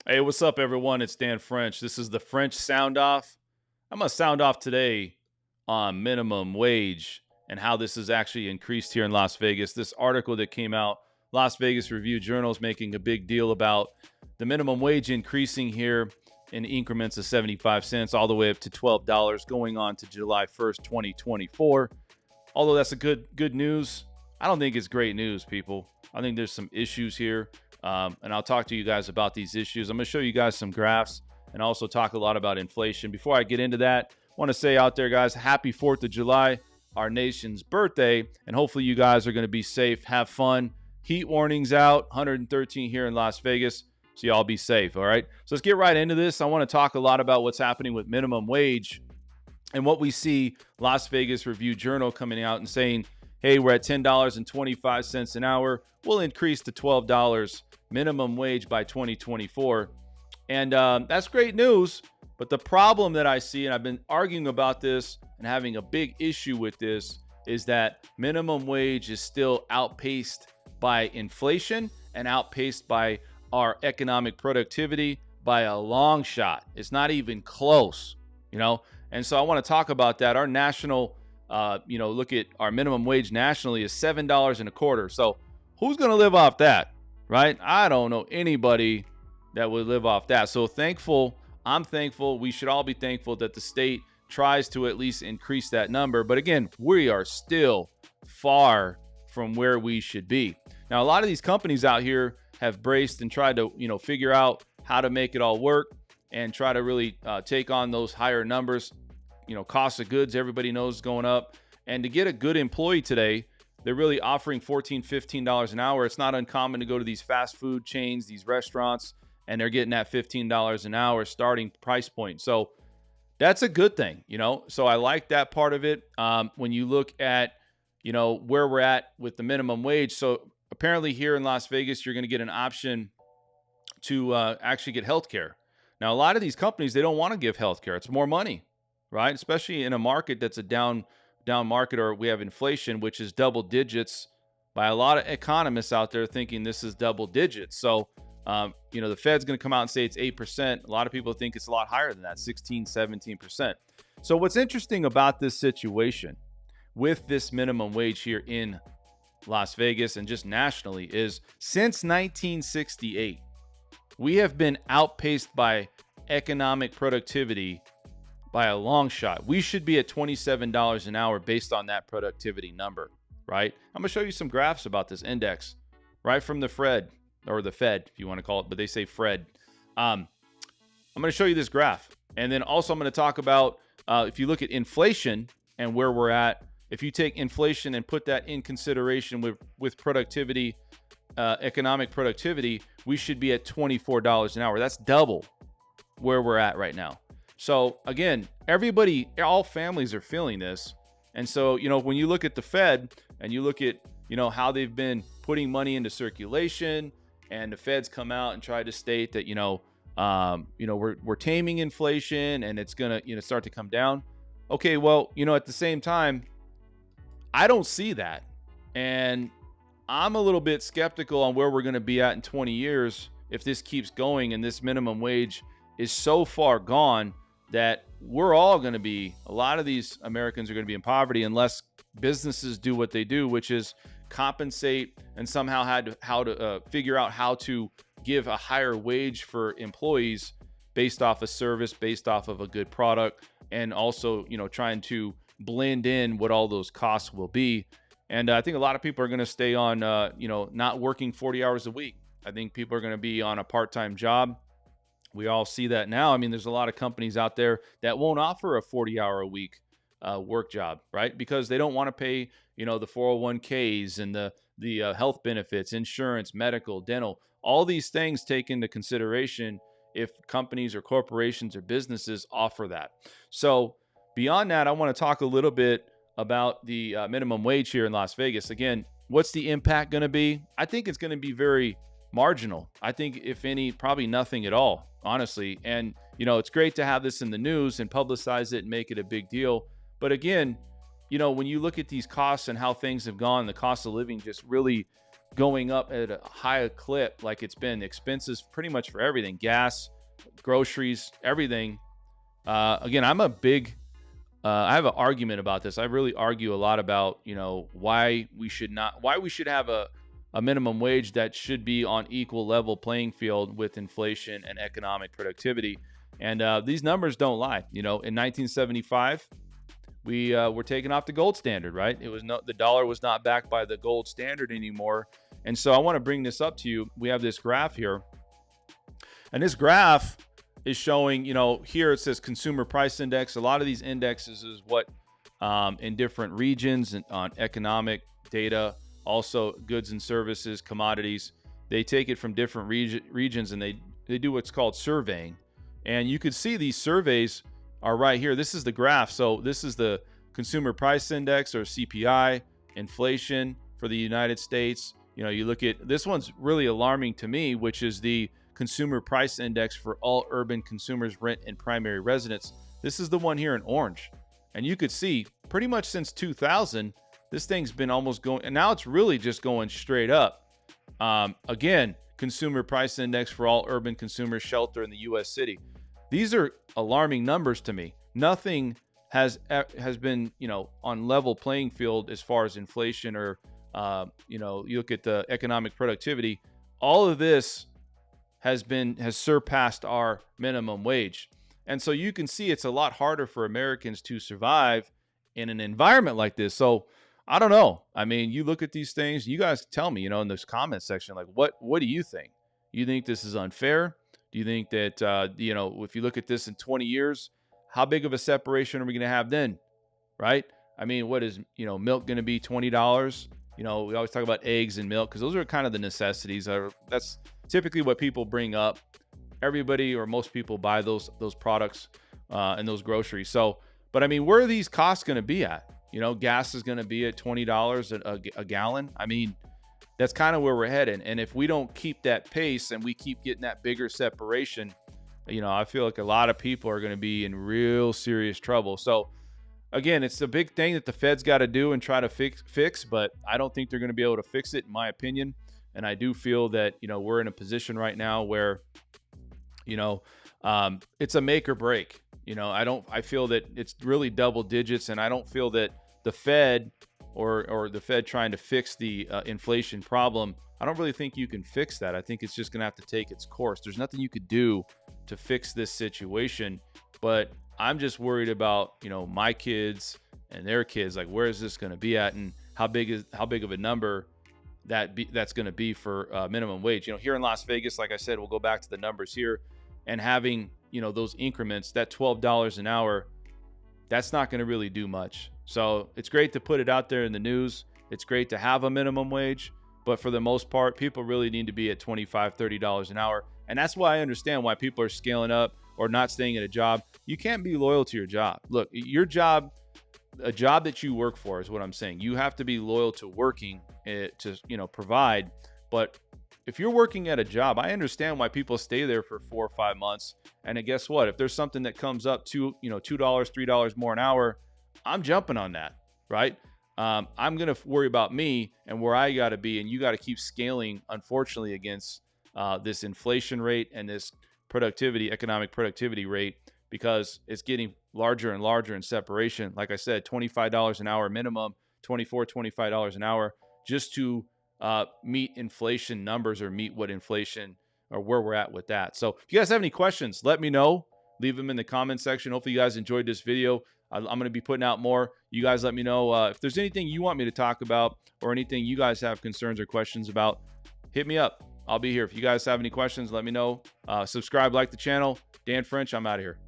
Hey, what's up, everyone? It's Dan French. This is the French Sound Off. I'm going to sound off today on minimum wage and how this has actually increased here in Las Vegas. This article that came out, Las Vegas Review Journal, is making a big deal about the minimum wage increasing here in increments of 75 cents all the way up to $12 going on to July 1st, 2024. Although that's a good news, I don't think it's great news, people. I think there's some issues here. And I'll talk to you guys about these issues. I'm going to show you guys some graphs and also talk a lot about inflation. Before I get into that, I want to say out there, guys, happy 4th of July, our nation's birthday. And hopefully you guys are going to be safe, have fun. Heat warnings out, 113 here in Las Vegas. So y'all be safe, all right? So let's get right into this. I want to talk a lot about what's happening with minimum wage and what we see Las Vegas Review Journal coming out and saying, hey, we're at $10.25 an hour. We'll increase to $12 minimum wage by 2024. And that's great news. But the problem that I see, and I've been arguing about this and having a big issue with this, is that minimum wage is still outpaced by inflation and outpaced by our economic productivity by a long shot. It's not even close, you know? And so I want to talk about that. Our national, look at our minimum wage nationally is $7 and a quarter. So who's going to live off that? Right? I don't know anybody that would live off that. So I'm thankful. We should all be thankful that the state tries to at least increase that number. But again, we are still far from where we should be. Now, a lot of these companies out here have braced and tried to, figure out how to make it all work and try to really take on those higher numbers. Cost of goods, everybody knows, is going up. And to get a good employee today, they're really offering $14, $15 an hour. It's not uncommon to go to these fast food chains, these restaurants, and they're getting that $15 an hour starting price point. So that's a good thing, So I like that part of it. When you look at, where we're at with the minimum wage. So apparently here in Las Vegas, you're going to get an option to actually get health care. Now, a lot of these companies, they don't want to give health care. It's more money, right? Especially in a market that's a down market, or we have inflation, which is double digits by a lot of economists out there thinking this is double digits. So, the Fed's going to come out and say it's 8%. A lot of people think it's a lot higher than that, 16, 17%. So what's interesting about this situation with this minimum wage here in Las Vegas and just nationally is since 1968, we have been outpaced by economic productivity by a long shot. We should be at $27 an hour based on that productivity number, right? I'm going to show you some graphs about this index right from the Fed, or the Fed, if you want to call it, but they say Fred. I'm going to show you this graph. And then also I'm going to talk about if you look at inflation and where we're at, if you take inflation and put that in consideration with productivity, economic productivity, we should be at $24 an hour. That's double where we're at right now. So again, all families are feeling this. And so, when you look at the Fed and you look at, how they've been putting money into circulation, and the Fed's come out and tried to state that, we're taming inflation and it's going to, start to come down. Okay, well, at the same time, I don't see that. And I'm a little bit skeptical on where we're going to be at in 20 years if this keeps going and this minimum wage is so far gone that a lot of these Americans are going to be in poverty unless businesses do what they do, which is compensate and somehow figure out how to give a higher wage for employees based off a service, based off of a good product, and also, trying to blend in what all those costs will be. And I think a lot of people are going to stay on, not working 40 hours a week. I think people are going to be on a part-time job. We all see that now. I mean, there's a lot of companies out there that won't offer a 40-hour-a-week work job, right? Because they don't want to pay, the 401ks and the health benefits, insurance, medical, dental, all these things take into consideration if companies or corporations or businesses offer that. So beyond that, I want to talk a little bit about the minimum wage here in Las Vegas. Again, what's the impact going to be? I think it's going to be very marginal. I think, if any, probably nothing at all, honestly. And, it's great to have this in the news and publicize it and make it a big deal. But again, when you look at these costs and how things have gone, the cost of living just really going up at a high clip, like it's been expenses pretty much for everything, gas, groceries, everything. Again, I'm a big I have an argument about this. I really argue a lot about, why we should have a minimum wage that should be on equal level playing field with inflation and economic productivity. And these numbers don't lie. In 1975, we were taken off the gold standard, right? The dollar was not backed by the gold standard anymore. And so I want to bring this up to you. We have this graph here, and this graph is showing, here it says consumer price index. A lot of these indexes is what in different regions and on economic data, also goods and services, commodities, they take it from different regions and they do what's called surveying. And you could see these surveys are right here. This is the graph. So this is the consumer price index, or CPI, inflation for the United States. You look at this one's really alarming to me, which is the consumer price index for all urban consumers, rent and primary residence. This is the one here in orange. And you could see pretty much since 2000, this thing's been almost going, and now it's really just going straight up. Again, consumer price index for all urban consumers, shelter in the U.S. city. These are alarming numbers to me. Nothing has been, on level playing field as far as inflation or, you look at the economic productivity. All of this has surpassed our minimum wage. And so you can see it's a lot harder for Americans to survive in an environment like this. So I don't know. I mean, you look at these things, you guys tell me, in this comment section, like, what do you think? You think this is unfair? Do you think that, if you look at this in 20 years, how big of a separation are we going to have then? Right? I mean, what is, milk going to be $20? We always talk about eggs and milk because those are kind of the necessities. That's typically what people bring up. Everybody or most people buy those products and those groceries. So, but I mean, where are these costs going to be at? Gas is going to be at $20 a gallon. I mean, that's kind of where we're headed. And if we don't keep that pace and we keep getting that bigger separation, I feel like a lot of people are going to be in real serious trouble. So again, it's a big thing that the Fed's got to do and try to fix, but I don't think they're going to be able to fix it, in my opinion. And I do feel that, we're in a position right now where, it's a make or break. I feel that it's really double digits, and I don't feel that the Fed or the Fed trying to fix the inflation problem, I don't really think you can fix that. I think it's just going to have to take its course. There's nothing you could do to fix this situation, but I'm just worried about, my kids and their kids. Like, where is this going to be at, and how big of a number that's going to be for minimum wage? Here in Las Vegas, like I said, we'll go back to the numbers here, and having, those increments, that $12 an hour, that's not going to really do much. So it's great to put it out there in the news. It's great to have a minimum wage, but for the most part, people really need to be at $25, $30 an hour. And that's why I understand why people are scaling up or not staying at a job. You can't be loyal to your job. Look, your job, a job that you work for is what I'm saying. You have to be loyal to working to, provide. But if you're working at a job, I understand why people stay there for 4 or 5 months. And guess what? If there's something that comes up to, $2, $3 more an hour, I'm jumping on that, right? I'm going to worry about me and where I got to be. And you got to keep scaling, unfortunately, against this inflation rate and this economic productivity rate, because it's getting larger and larger in separation. Like I said, $25 an hour minimum, $25 an hour, just to meet inflation numbers or meet what inflation or where we're at with that. So if you guys have any questions, let me know. Leave them in the comment section. Hopefully you guys enjoyed this video. I'm going to be putting out more. You guys let me know if there's anything you want me to talk about or anything you guys have concerns or questions about. Hit me up. I'll be here. If you guys have any questions, let me know. Subscribe, like the channel. Dan French, I'm out of here.